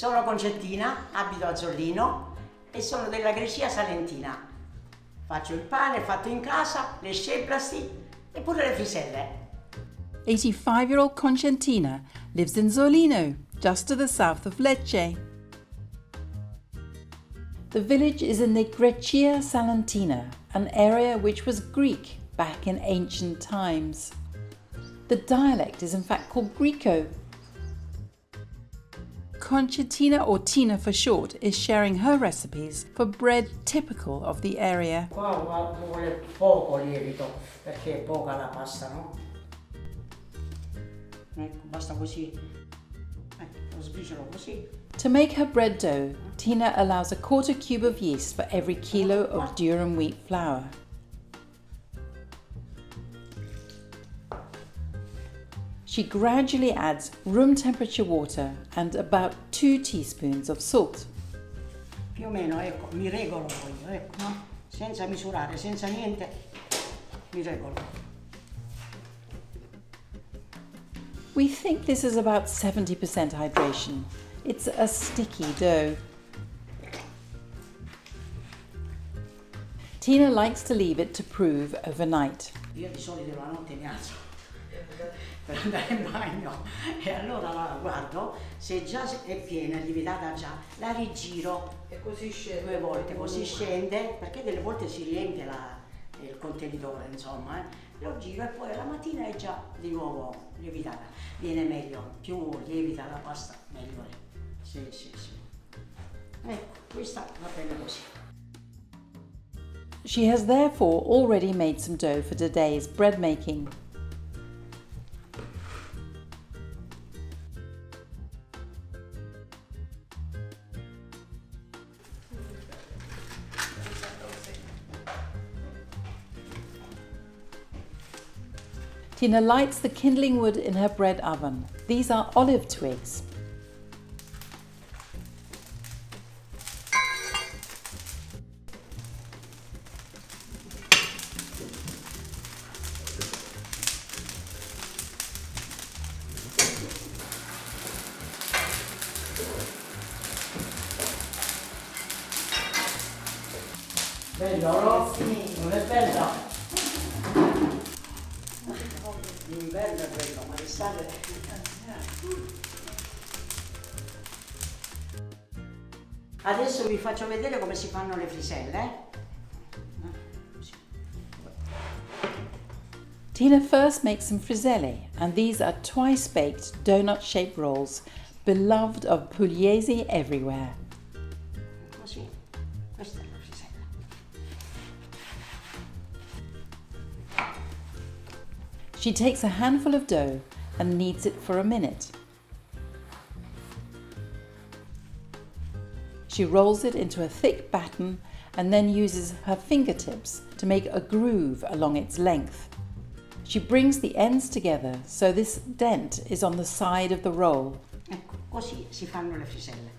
Sono Concettina, abito a Zollino e sono della Grecia salentina. Faccio il pane fatto in casa, le sceblasti e pure le friselle. 85-year-old Concettina lives in Zollino, just to the south of Lecce. The village is in the Grecia Salentina, an area which was Greek back in ancient times. The dialect is in fact called Greco. Concettina, or Tina for short, is sharing her recipes for bread typical of the area. Qua vuole poco lievito, perché è poca la pasta, no? Ecco, basta così. Ecco, lo sbriciolo così. To make her bread dough, Tina allows a quarter cube of yeast for every kilo of durum wheat flour. She gradually adds room temperature water and about 2 teaspoons of salt. Più o meno, ecco, mi regolo poi, ecco, no? Senza misurare, senza niente, mi regolo. We think this is about 70% hydration. It's a sticky dough. Tina likes to leave it to prove overnight. Io di solito la notte mi alzo per andare in bagno e allora la guardo, se già è piena, è lievitata già, la rigiro E così scende 2 volte, così scende, perché delle volte si riempie il contenitore, insomma, lo giro e poi la mattina è già di nuovo lievitata. Viene meglio, più lievita la pasta, meglio è. Sì. Ecco, questa va bene così. She has therefore already made some dough for today's bread making. Tina lights the kindling wood in her bread oven. These are olive twigs. Bello, no? Non è bello? L'inverno è bello, ma l'estate... Adesso vi faccio vedere come si fanno le friselle. Tina first makes some friselle, and these are twice baked donut-shaped rolls, beloved of Pugliesi everywhere. Così, questa è la frisella. She takes a handful of dough and kneads it for a minute. She rolls it into a thick batten and then uses her fingertips to make a groove along its length. She brings the ends together so this dent is on the side of the roll. Ecco, così si fanno le friselle.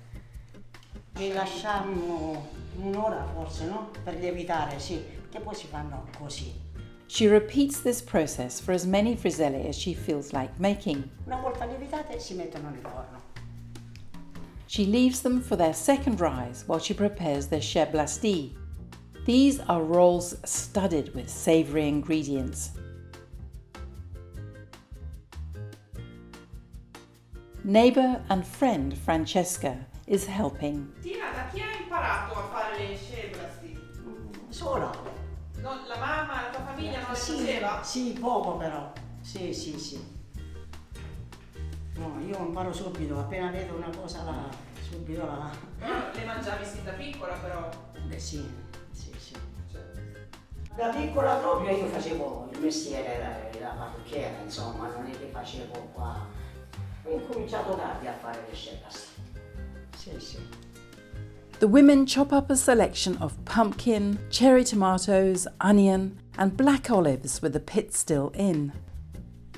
Le lasciamo un'ora forse, no? Per lievitare, sì, che poi si fanno così. She repeats this process for as many friselle as she feels like making. Una volta lievitate si mettono nel forno. She leaves them for their second rise while she prepares their sceblasti. These are rolls studded with savoury ingredients. Neighbour and friend Francesca is helping. Tina, da chi hai imparato a fare le sceblasti? Sola. No, la mamma, la tua famiglia non le Sì, faceva? sì, poco però. Sì. No, io imparo subito, appena vedo una cosa subito la... Le mangiavi sin da piccola però. Beh sì. Cioè, Da piccola proprio io facevo il mestiere della parrucchiera, insomma, non è che facevo qua. Ho incominciato tardi a fare le sceblasti. Sì. The women chop up a selection of pumpkin, cherry tomatoes, onion, and black olives with the pit still in.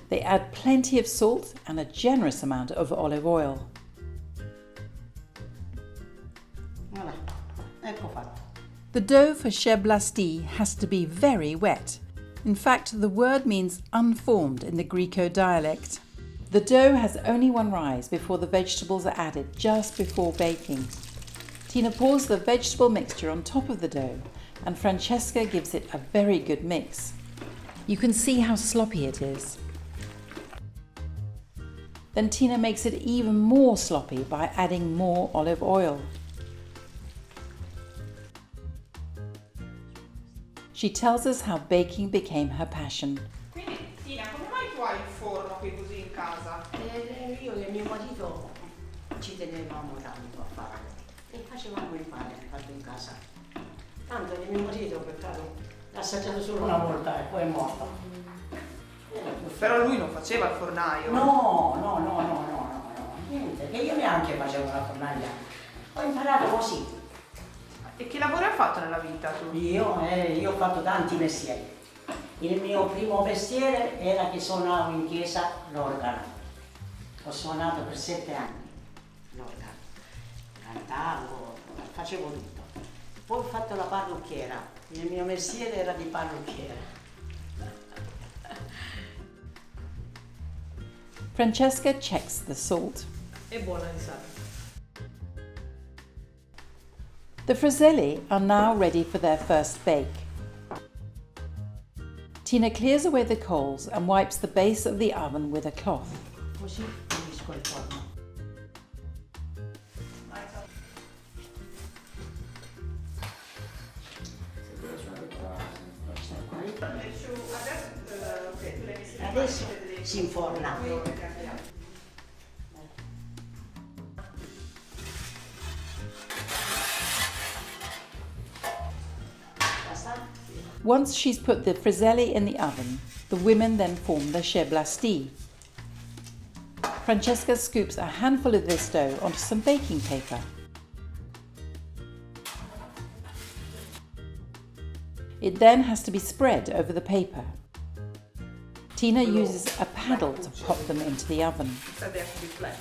They add plenty of salt and a generous amount of olive oil. Voilà, ecco fatto. The dough for sceblasti has to be very wet. In fact, the word means unformed in the Greco dialect. The dough has only one rise before the vegetables are added just before baking. Tina pours the vegetable mixture on top of the dough and Francesca gives it a very good mix. You can see how sloppy it is. Then Tina makes it even more sloppy by adding more olive oil. She tells us how baking became her passion. Quindi Tina, come mai tu hai il forno qui così in casa? Io e mio marito ci tenevamo tanto a fare e facevamo il pane fatto in casa. Tanto che mio marito, peccato, l'ha assaggiato solo una volta e poi è morto. Però lui non faceva il fornaio. No, niente, che io neanche facevo la fornaglia. Ho imparato così. E che lavoro hai fatto nella vita tu? Io ho fatto tanti mestieri. Il mio primo mestiere era che suonavo in chiesa l'organo. Ho suonato per 7 anni l'organo. Cantavo, facevo tutto. Poi ho fatto la parrucchiera. Il mio mestiere era di parrucchiera. Francesca checks the salt. È buona di sa. The friselle are now ready for their first bake. Tina clears away the coals and wipes the base of the oven with a cloth. Così pulisco il forno. Adesso si inforna. Once she's put the friselle in the oven, the women then form the sceblasti. Francesca scoops a handful of this dough onto some baking paper. It then has to be spread over the paper. Tina uses a paddle to pop them into the oven. So they have to be flat.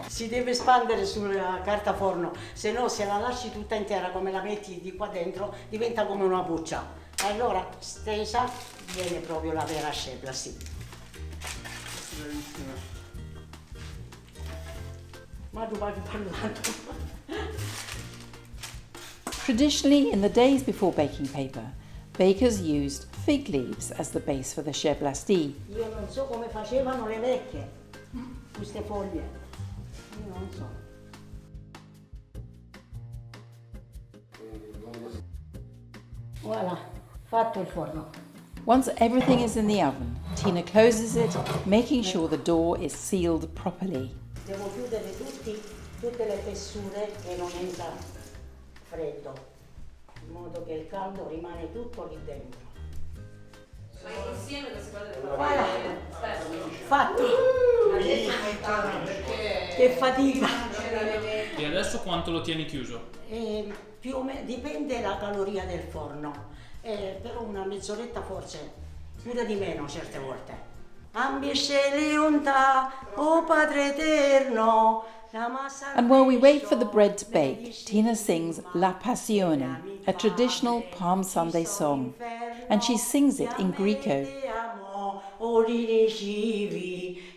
Si deve espandere sulla carta forno, se no se la lasci tutta intera come la metti di qua dentro diventa come una buccia. Allora stesa viene proprio la vera sceblasti. Ma tu vai parlando. Traditionally, in the days before baking paper, bakers used fig leaves as the base for the sceblasti. Io non so come facevano le vecchie, queste foglie. Io non so. Voilà, fatto il forno. Once everything is in the oven, Tina closes it, making sure the door is sealed properly. Devo chiudere tutte le fessure che non entra freddo, in modo che il caldo rimane tutto lì dentro. Ma insieme queste cose le Voilà, spesso. fatto. Che fatica. E adesso quanto lo tieni chiuso? Più o meno dipende la caloria del forno, però una mezz'oretta forse, pure di meno certe volte. Ambisce leonta, o Padre eterno. And while we wait for the bread to bake, Tina sings La Passione, a traditional Palm Sunday song, and she sings it in Greco.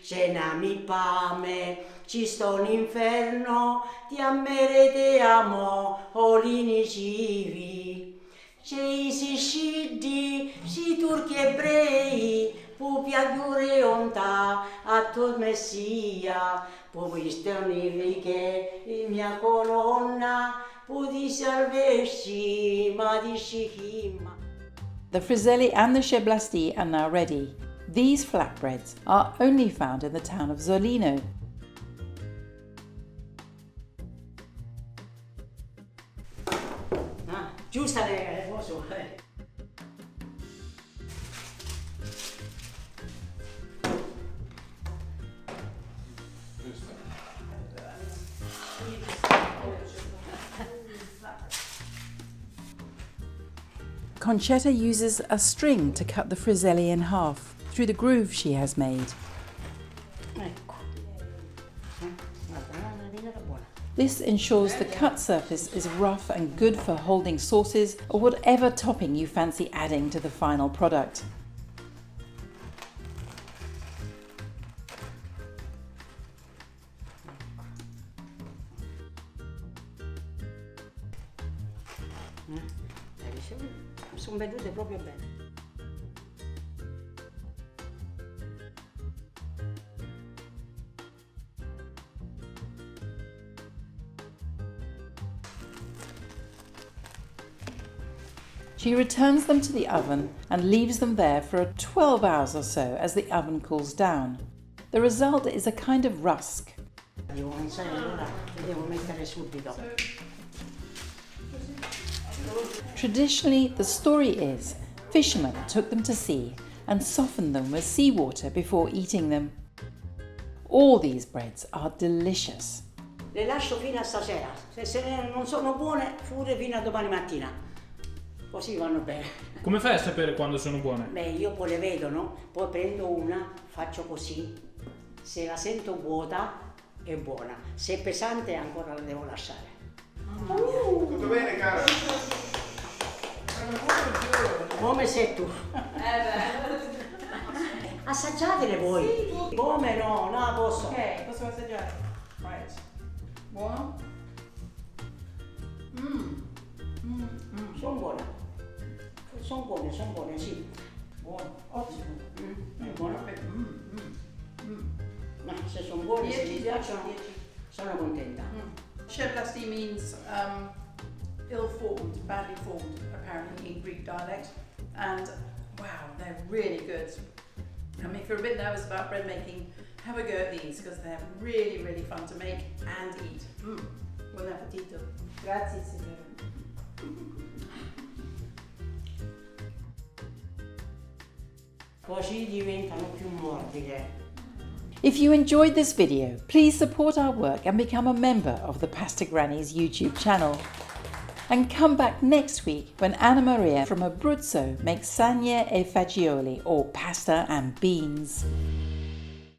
Cenami pame, ci sto l'inferno, ti ammere te amo, olini civi. C'è si scidi, si turchi ebrei, pu piaggiure onta, a tu messia, pu vistionifiche, mia colonna, pu di salvesci, ma di scihima. The friselle and the sceblasti are now ready. These flatbreads are only found in the town of Zolino. Giusta le posso. Concetta uses a string to cut the friselle in half through the groove she has made. Ecco. Guarda, buona. This ensures the cut surface is rough and good for holding sauces or whatever topping you fancy adding to the final product. Sono vedute proprio bene. She returns them to the oven and leaves them there for 12 hours or so as the oven cools down. The result is a kind of rusk. Devo pensare allora che devo mettere subito. Traditionally, the story is fishermen took them to sea and softened them with seawater before eating them. All these breads are delicious. Le lascio fino a stasera, se non sono buone pure fino a domani mattina. Così vanno bene. Come fai a sapere quando sono buone? Beh, io poi le vedo, no? Poi prendo una, faccio così. Se la sento vuota, è buona. Se è pesante, ancora la devo lasciare. Mamma mia. Tutto bene, cara? Come sei tu? Assaggiatele voi. Sì, Come no? No, posso. Ok, posso assaggiare? Right. Buono? Sono buone. Sono buone, sì. Buono, ottimo. È buono. Ma se sono buone, se mi piacciono, sono contenta. Sceblasti means ill-formed, badly formed, apparently in Greek dialect. And wow, they're really good. If you're a bit nervous about bread making, have a go at these because they're really, really fun to make and eat. Buon appetito. Grazie, signora. Così diventano più morbide. If you enjoyed this video, please support our work and become a member of the Pasta Grannies YouTube channel. And come back next week when Anna Maria from Abruzzo makes sagne e fagioli, or pasta and beans.